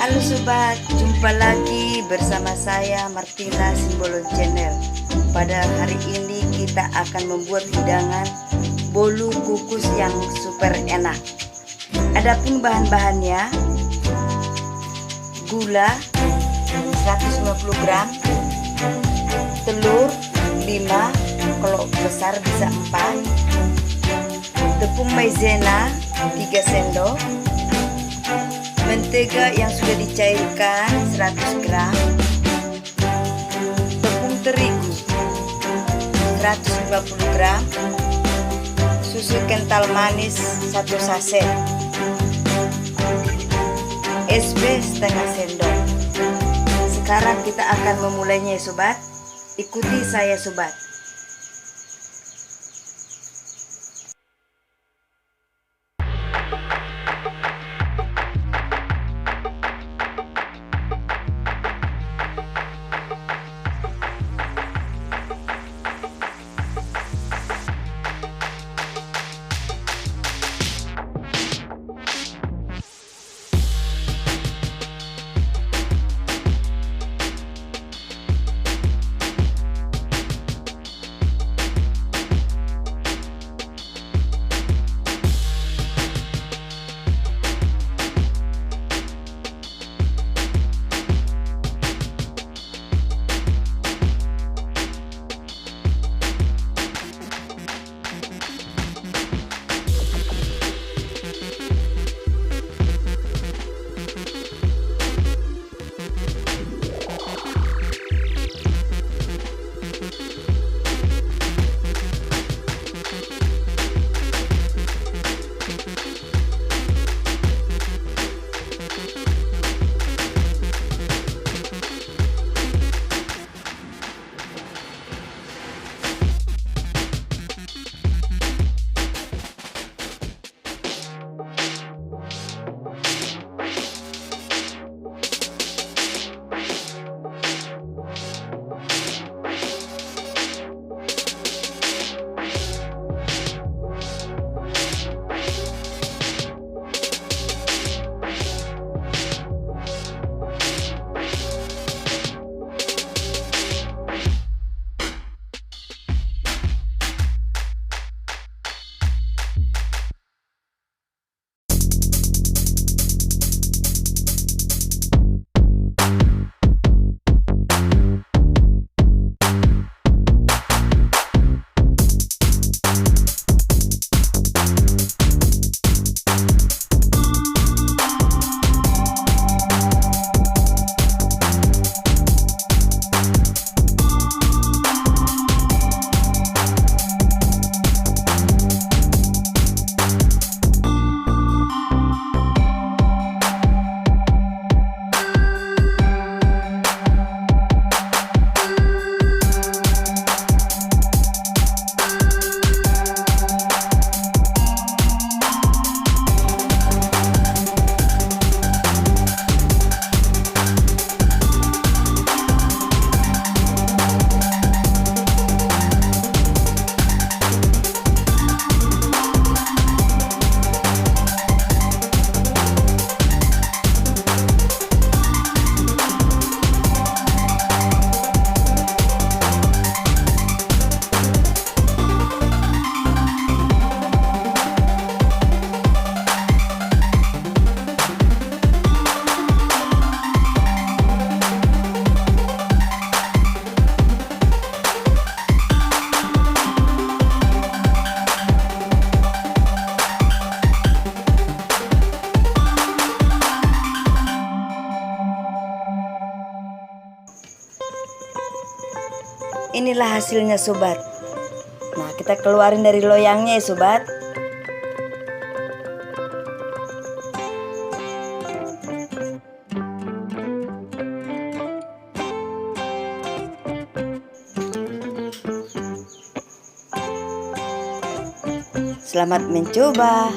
Halo sobat, jumpa lagi bersama saya Martina Simbolon Channel. Pada hari ini kita akan membuat hidangan bolu kukus yang super enak. Adapun bahan-bahannya: gula 150 gram, telur 5, kalau besar bisa 4, tepung maizena 3 sendok, mentega yang sudah dicairkan 100 gram, tepung terigu 150 gram, susu kental manis 1 saset, SB setengah sendok. Sekarang kita akan memulainya ya sobat. Ikuti saya sobat. Inilah hasilnya sobat. Nah, kita keluarin dari loyangnya ya sobat. Selamat mencoba.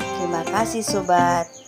Terima kasih sobat.